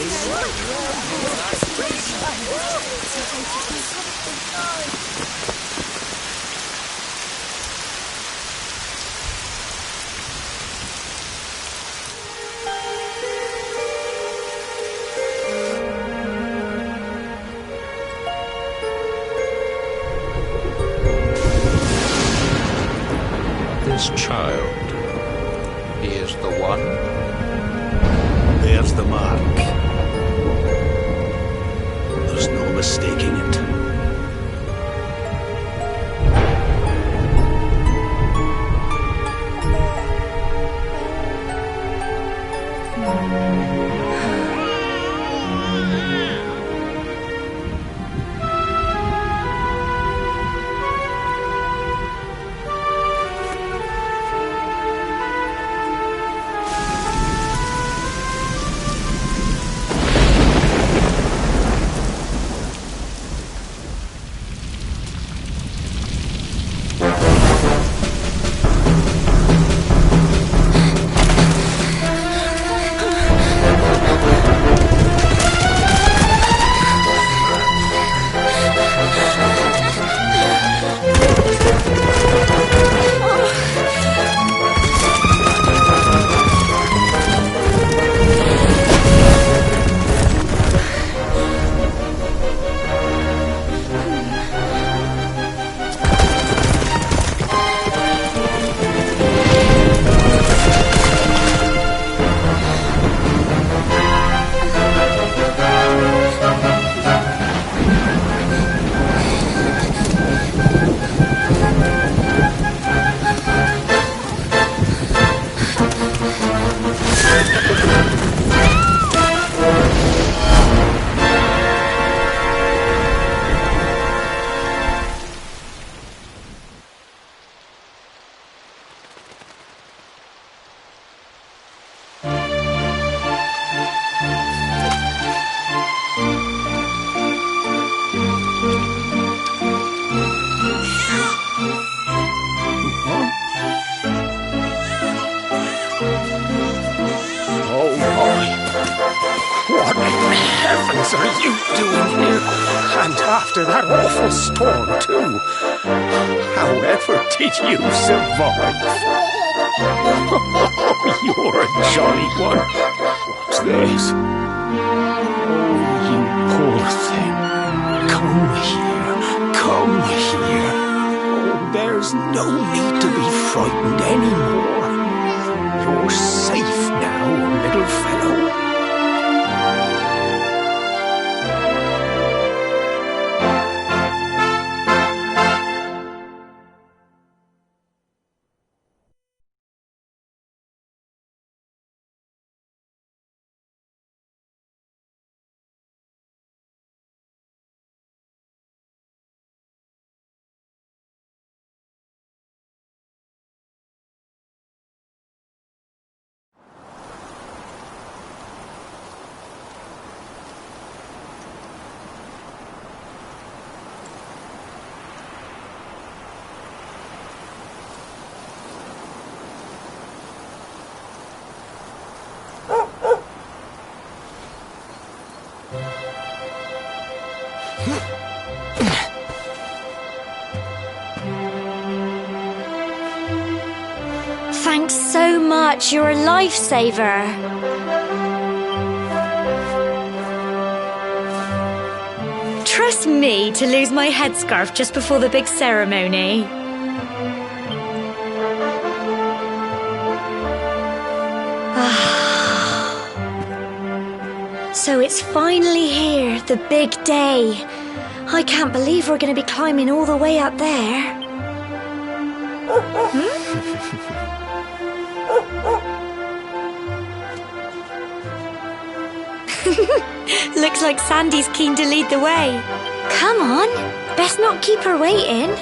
This child, he is the one. There's the mark. There's no mistaking it. What in heavens are you doing here? And after that awful storm, too. However did you survive? Oh, you're a jolly one. What's this? Oh, you poor thing. Come here. Come here. Oh, there's no need to be frightened anymore. You're safe now, little fellow. Thanks so much, you're a lifesaver. Trust me to lose my headscarf just before the big ceremony. So it's finally here, the big day. I can't believe we're going to be climbing all the way up there. Looks like Sandy's keen to lead the way. Come on, best not keep her waiting.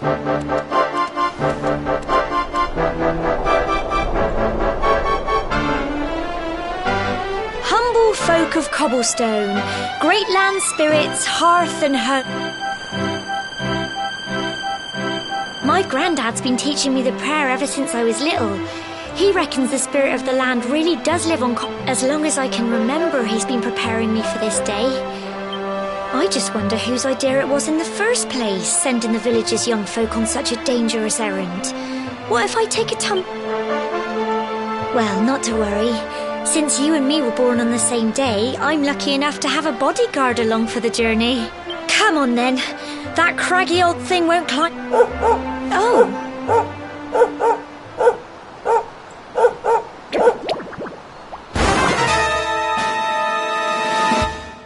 Humble folk of cobblestone, great land spirits, hearth and home. My granddad's been teaching me the prayer ever since I was little. He reckons the spirit of the land really does live on as long as I can remember. He's been preparing me for this day. I just wonder whose idea it was in the first place, sending the village's young folk on such a dangerous errand. What if I take a Well, not to worry. Since you and me were born on the same day, I'm lucky enough to have a bodyguard along for the journey. Come on then. That craggy old thing won't climb. Oh.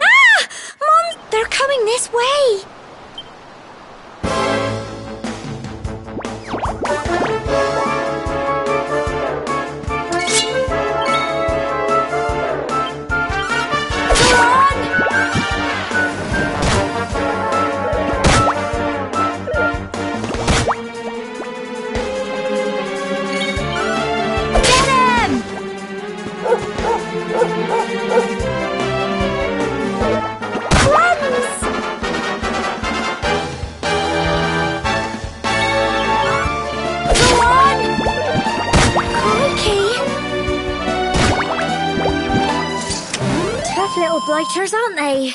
Ah! Mom, they're coming this way. Little blighters, aren't they?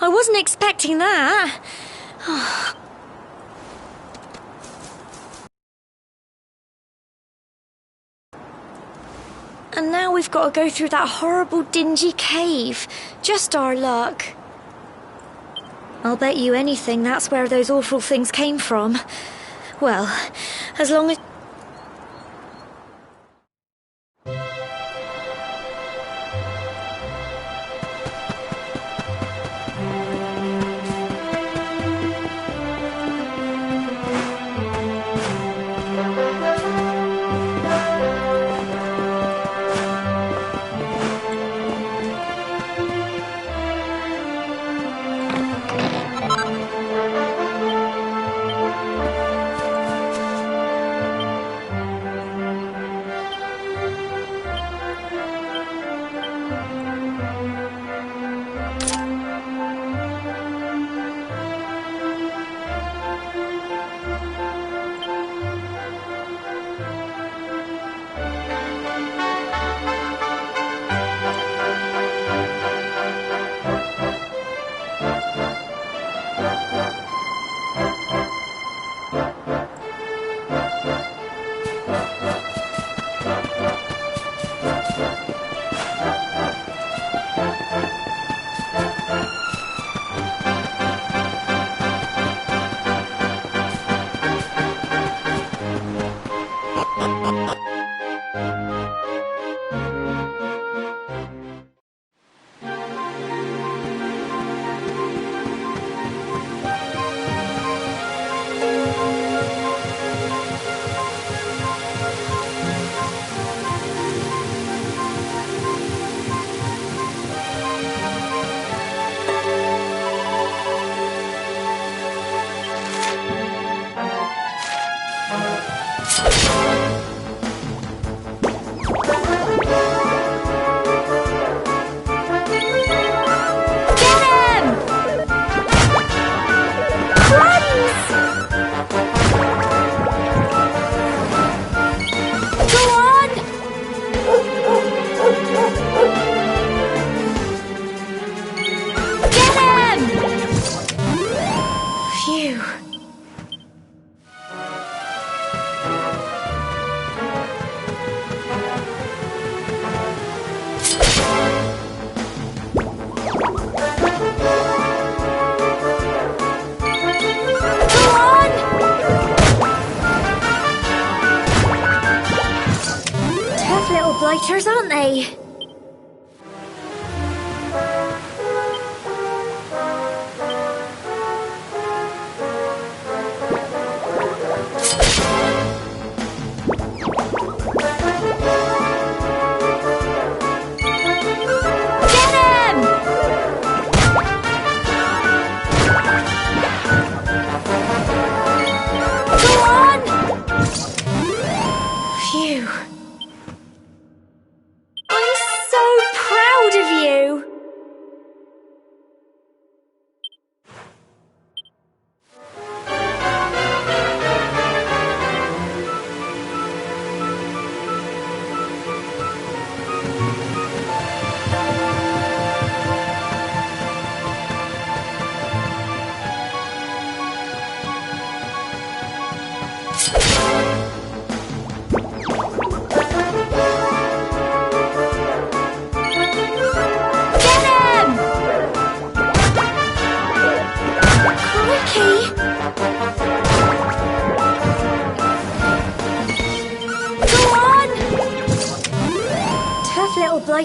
I wasn't expecting that. And now we've got to go through that horrible dingy cave. Just our luck. I'll bet you anything that's where those awful things came from. Well, as long as...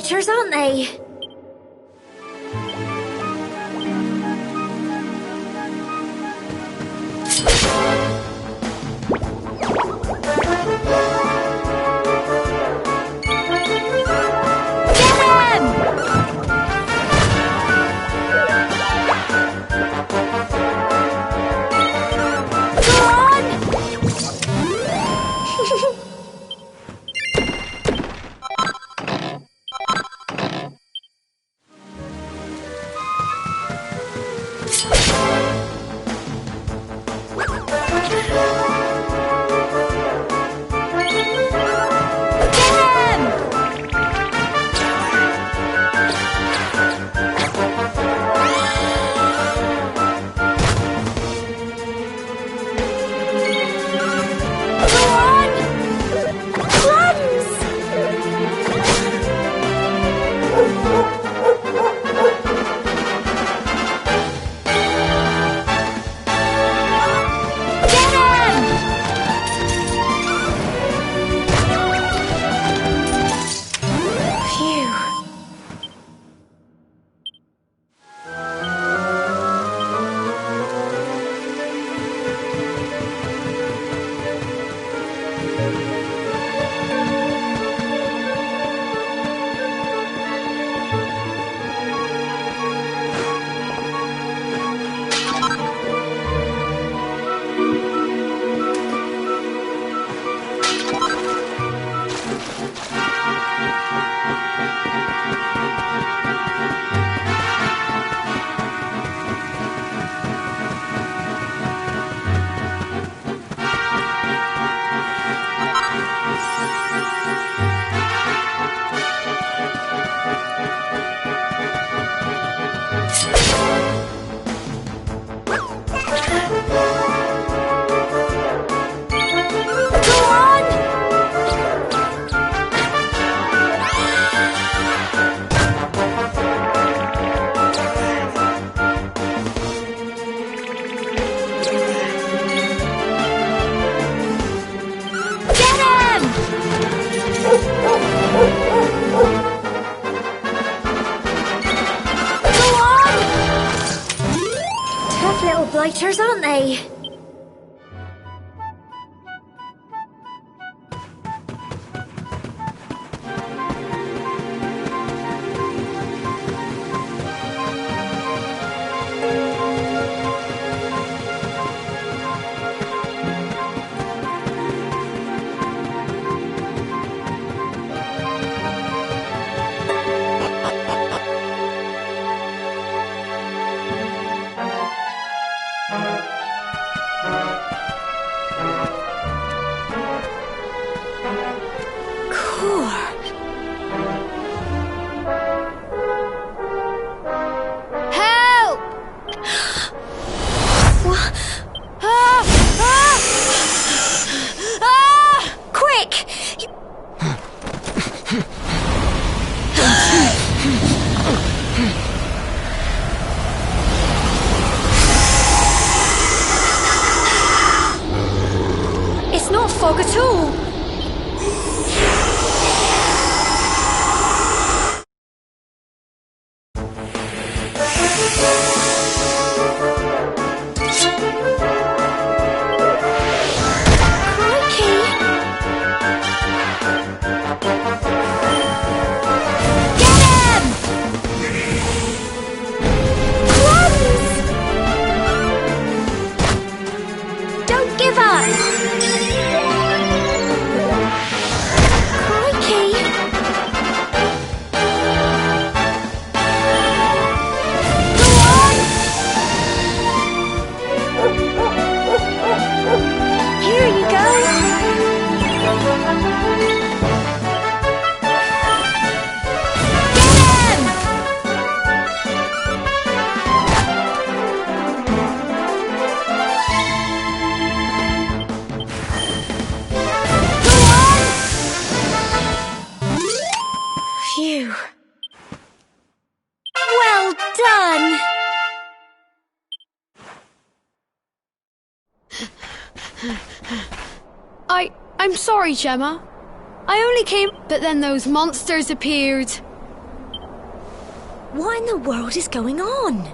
blighters, aren't they? Blighters, aren't they? Fog at all. Phew. Well done! I'm sorry, Gemma. I only came, but then those monsters appeared. What in the world is going on?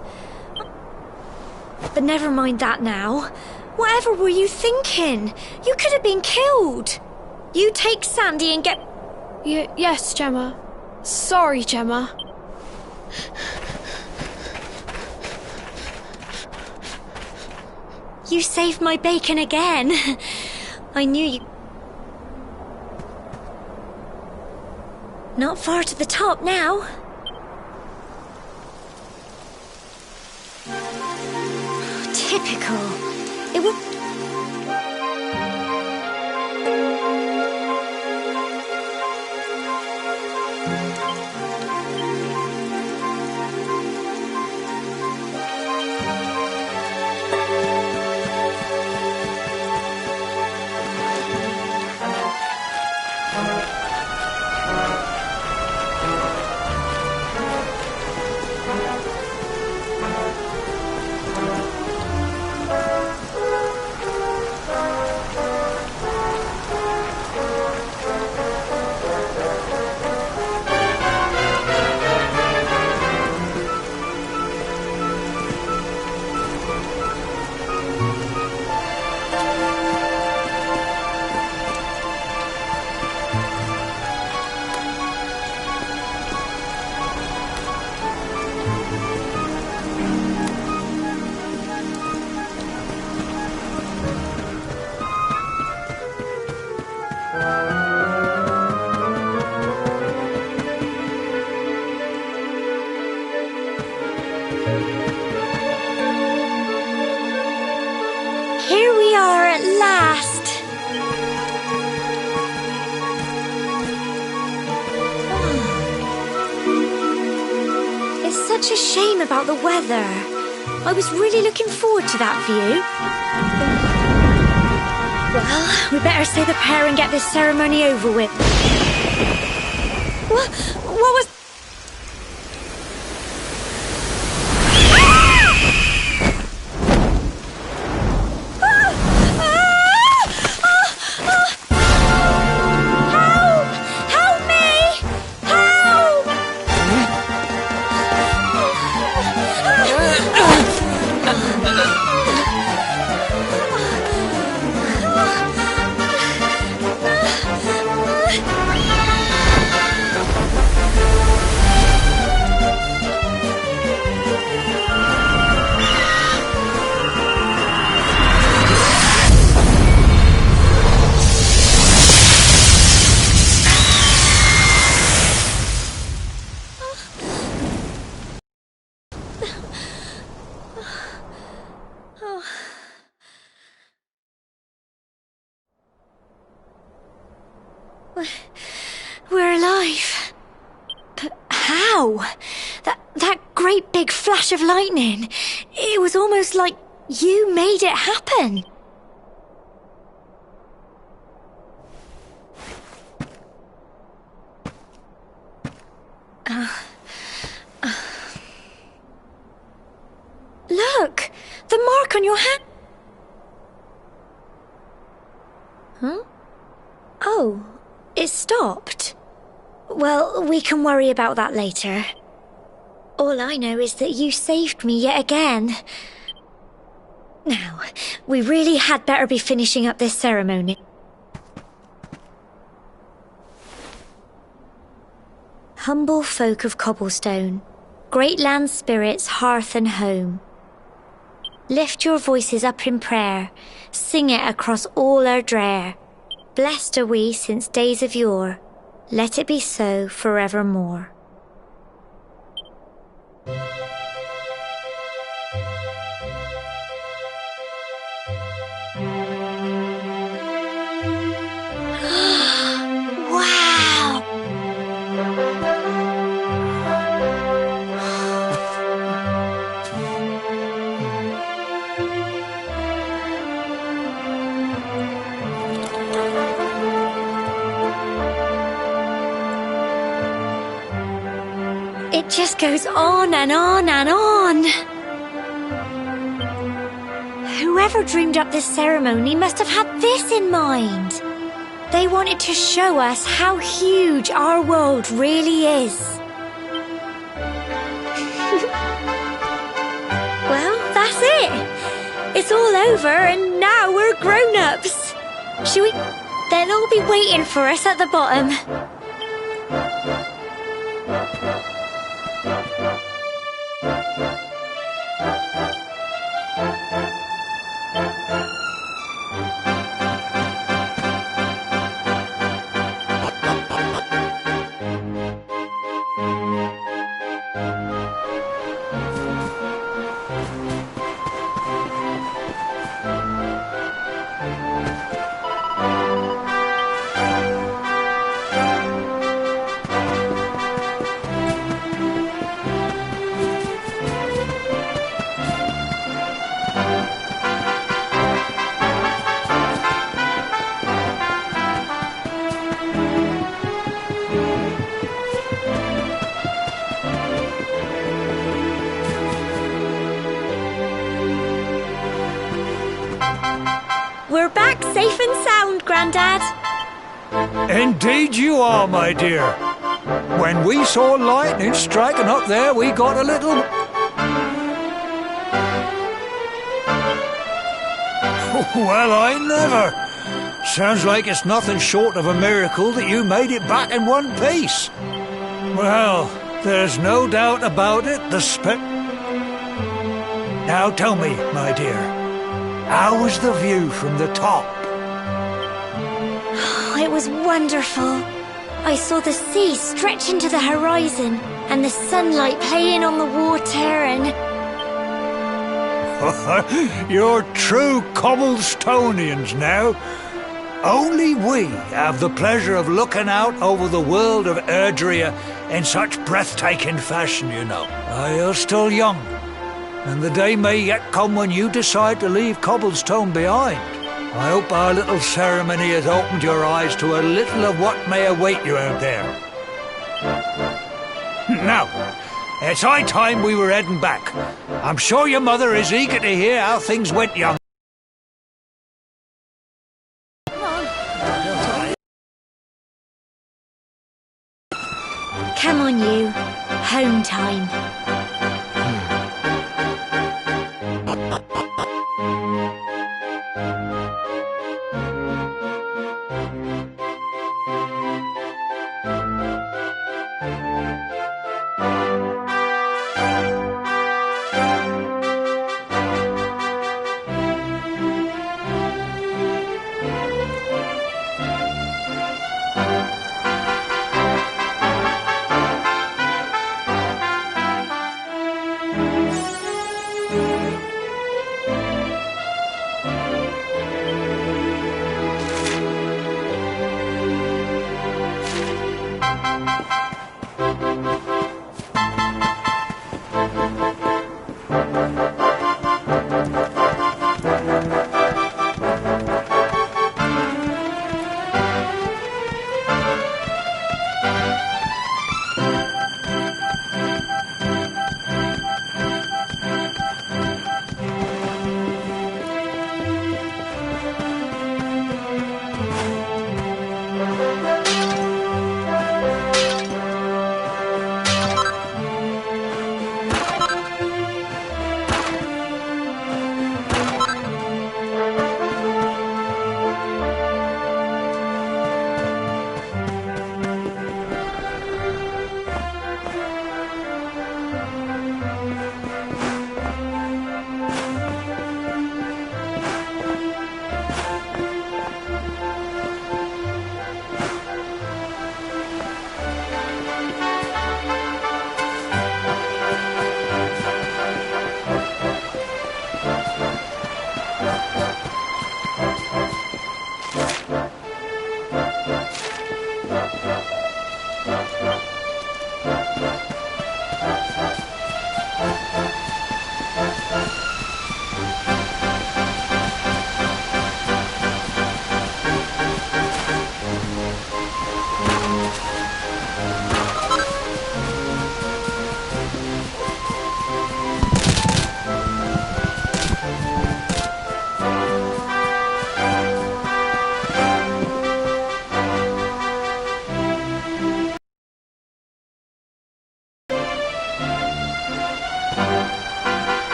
But never mind that now. Whatever were you thinking? You could have been killed. You take Sandy and get... Yes, Gemma. Sorry, Gemma. You saved my bacon again. I knew you... Not far to the top now. Typical. It would... Here we are at last. It's such a shame about the weather. I was really looking forward to that view. Well, we better say the prayer and get this ceremony over with. What was... We're alive. But how? That great big flash of lightning. It was almost like you made it happen. Look! The mark on your hand. Huh? Oh. It stopped? Well, we can worry about that later. All I know is that you saved me yet again. Now, we really had better be finishing up this ceremony. Humble folk of cobblestone, great land spirits, hearth and home. Lift your voices up in prayer, sing it across all our drear. Blessed are we since days of yore, let it be so forevermore. Wow! It just goes on and on and on. Whoever dreamed up this ceremony must have had this in mind. They wanted to show us how huge our world really is. It's all over and now we're grown-ups. Shall we? They'll all be waiting for us at the bottom. We're back safe and sound, Grandad. Indeed you are, my dear. When we saw lightning striking up there, we got a little... Well, I never. Sounds like it's nothing short of a miracle that you made it back in one piece. Well, there's no doubt about it, Now tell me, my dear, how was the view from the top? It was wonderful. I saw the sea stretch into the horizon and the sunlight playing on the water and... You're true Cobblestonians now. Only we have the pleasure of looking out over the world of Erdrea in such breathtaking fashion, you know. You're still young, and the day may yet come when you decide to leave Cobblestone behind. I hope our little ceremony has opened your eyes to a little of what may await you out there. Now, it's high time we were heading back. I'm sure your mother is eager to hear how things went, young. Come on, you. Home time.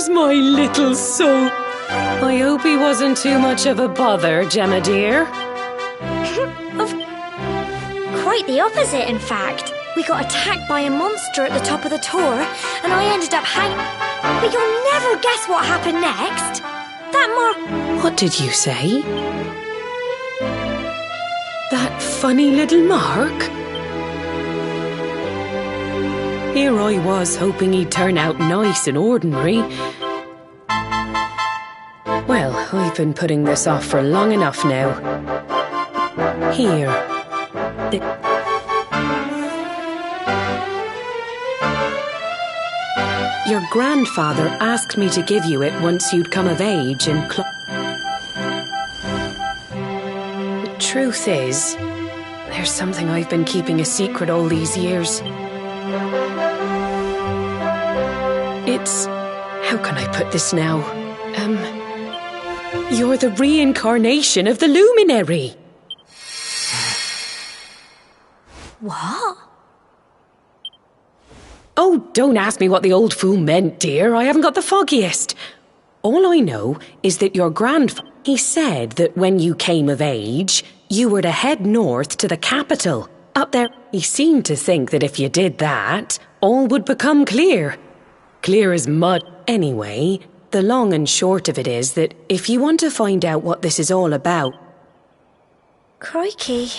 my little soul. I hope he wasn't too much of a bother, Gemma dear. Quite the opposite, in fact. We got attacked by a monster at the top of the tour, and I ended up But you'll never guess what happened next. That Mark... What did you say? That funny little Mark? Here I was hoping he'd turn out nice and ordinary. Well, I've been putting this off for long enough now. Here. Your grandfather asked me to give you it once you'd come of age and The truth is, there's something I've been keeping a secret all these years. It's... how can I put this now? You're the reincarnation of the luminary. What? Oh, don't ask me what the old fool meant, dear. I haven't got the foggiest. All I know is that your grandfather... he said that when you came of age, you were to head north to the capital. Up there, he seemed to think that if you did that, all would become clear. Clear as mud. Anyway, the long and short of it is that if you want to find out what this is all about... Crikey.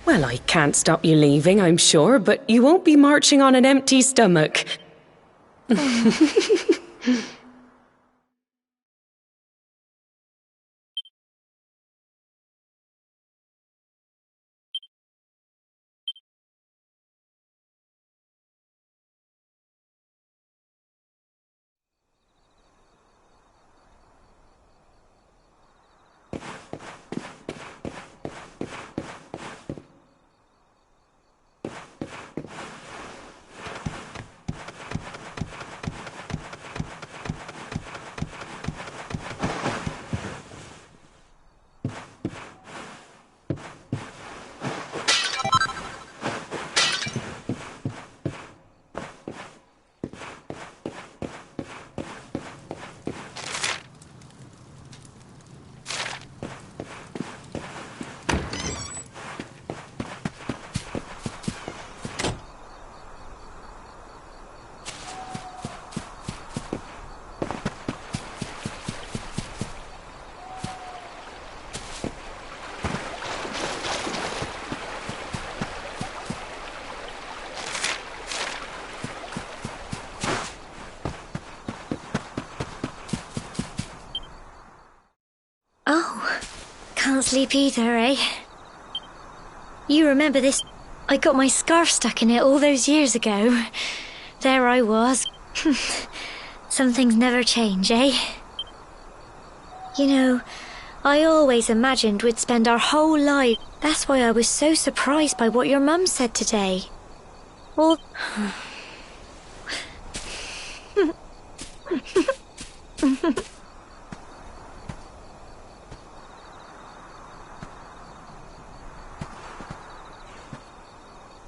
Well, I can't stop you leaving, I'm sure, but you won't be marching on an empty stomach. Oh, can't sleep either, eh? You remember this? I got my scarf stuck in it all those years ago. There I was. Some things never change, eh? You know, I always imagined we'd spend our whole life. That's why I was so surprised by what your mum said today. Well...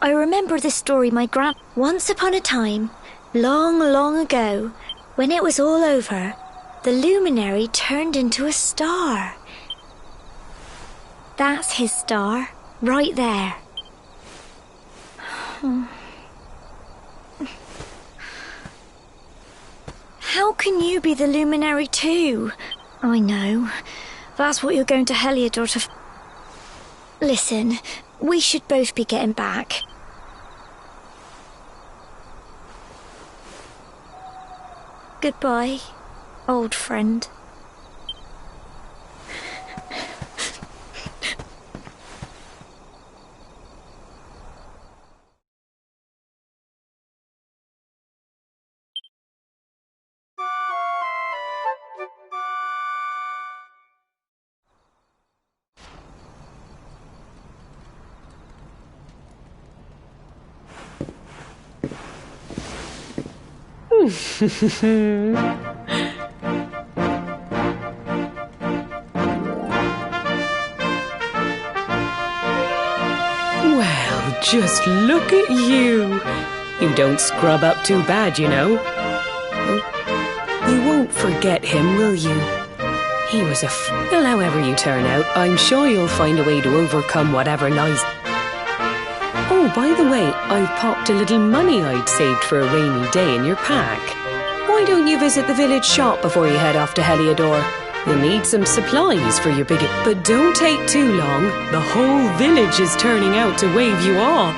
I remember the story my grand... Once upon a time, long, long ago, when it was all over, the luminary turned into a star. That's his star, right there. How can you be the luminary too? I know. That's what you're going to Heliodor to... Listen, we should both be getting back. Goodbye, old friend. Well, just look at you. You don't scrub up too bad, you know. You won't forget him, will you? He was a well, however you turn out, I'm sure you'll find a way to overcome whatever lies. Oh, by the way, I've popped a little money I'd saved for a rainy day in your pack. Why don't you visit the village shop before you head off to Heliodor? You'll need some supplies for your big... But don't take too long. The whole village is turning out to wave you off.